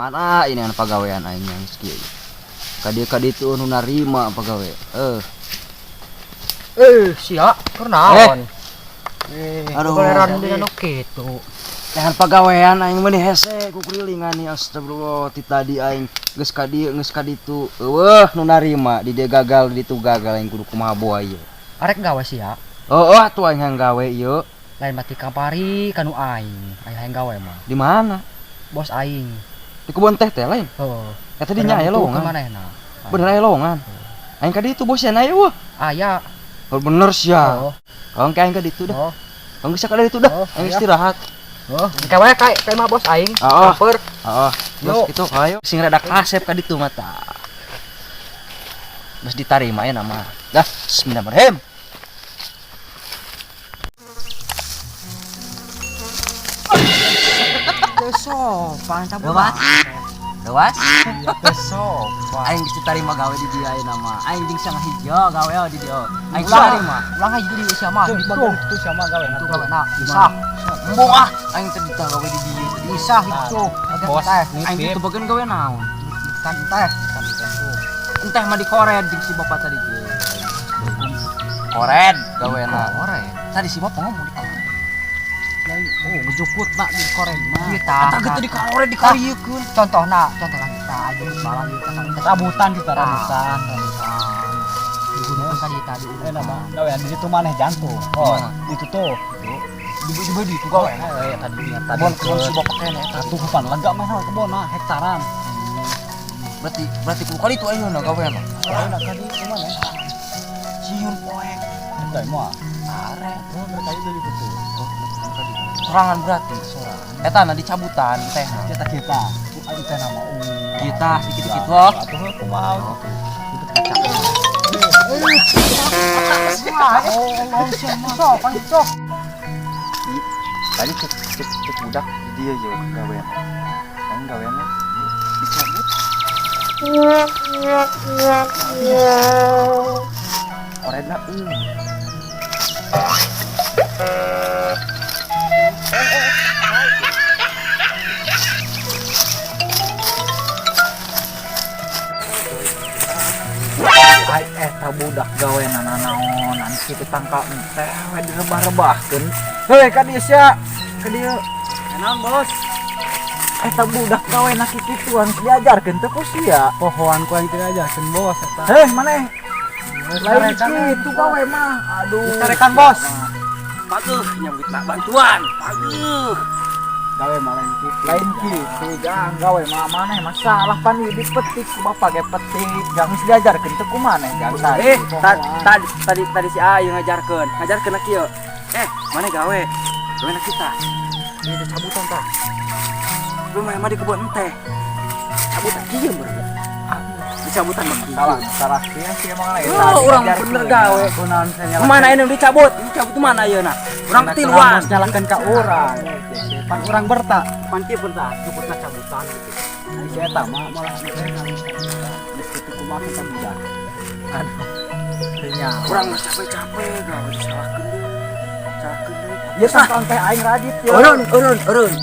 mana ini an pagawean aing yang kieu. Kadi itu nu narima pagawe. Sia, kurnaon? Aduh, goleran dina nu kitu. Jangan pagawean aing mah hese ku krilingan nih astagfirullah ti tadi aing geus ka dieu geus ka ditu. Eueuh nu narima di dia gagal di ditu gagal aing kudu kumaha boa ieu. Arek gawe sia. Atuh aing yang gawe ieu. Lain mati Kampari kanu aing. Aing gawe mah. Di mana? Bos aing. Di kebun teh lain. Heuh. Eta dinya aya lowongan. Kemanehna? Bener aya lowongan. Aing ka ditu bosnya aya weuh. Aya. Bener sia. Oh. Kang ka aing ka ditu dah. Oh. Kang geus ka ditu dah. Aing istirahat. Oh, kawe kae mah bos aing. Camper. Bos kitu ayo sing rada kasep ka ditu mata. Geus ditarima ya nama. Dah, bismillahirrahmanirrahim. Sopan cabut. Dewas? Sopan. Aing geus ditarima gawe di dia ya nama. Aing jeung sangat hijau gawe di dia. Aing ditarima. Ulang aja di sia mah. Itu sama gawe Itu gawe na. Isah. Embung ah, aing teh gawe di dia. Isah itu. Bos, Aing teh bageun gawe naon? Kan teh. Entah mah di kored jeung si bapak tadi ge. Kored gaweana. Kored. Tadi si bapak ngomong di kored. Ngejuput nak di kored mah. Eta geutu di kored dikariekeun. Contohna kita aja salah ieu kan Rabutan kita rabutan. digunakan tadi tadi. Nama gawean di situ maneh jantung. Itu tuh. Di itu gawe. Tadi niat tadi. Kebon si bapak kene eta. Satu kupan lega mah kebona hektaran. Berarti ku kali itu ayeuna gaweana. Lain kali kumaha? Sieun poek. Teh moal. Are. Berkali dari itu. Sorangan berarti sorangan. Eta na dicabutan teh. Kita. Aing teh nama. Kita dikit-dikit loh. Atuh kumaha? Itu kaca. Sopan sok. Tadi cek budak di dia yo gawean. Aing gaweanna dicabut. Koredna Eta budak gawean naon kitu tangka teh we direbah-rebahkeun. Heuh ka dieu sia. Ka dieu. Naon bos? Eta budak gawean kituan diajarkeun teh ku sia. Pohoan ku yang diajarkeun bos eta. Heuh maneh. Lain kitu gawe mah. Aduh. Sarekan bos. Bagus nyambut bantuan. Bagus. Gawe mah lain kitu jang gawe mah maneh masalah pan dipetik ku bapak ge petik jang geus diajarkeun teh ku maneh jang Tadi si Ayu ngajarkeun na kieu. Mana gawe? Gawe na kita. Ini cabutan tah. Rumah mah di kebun teh. Cabutan kieu meureun. Dicabutan mah. Salah sia emang lain. Urang bener gawe. Mana ini dicabut? Dicabut tu mana ayeuna? Urang tiluan. Nyalakeun ka urang. Pan urang berta. Pan kieu berta, juputna cabutan gitu. Si eta mah malah geus kitu kumaha ka budak. Aduh. Nya. Urang mah capek-capek gawe disalahkeun deui. Ya sampai aing radit ya. Urun.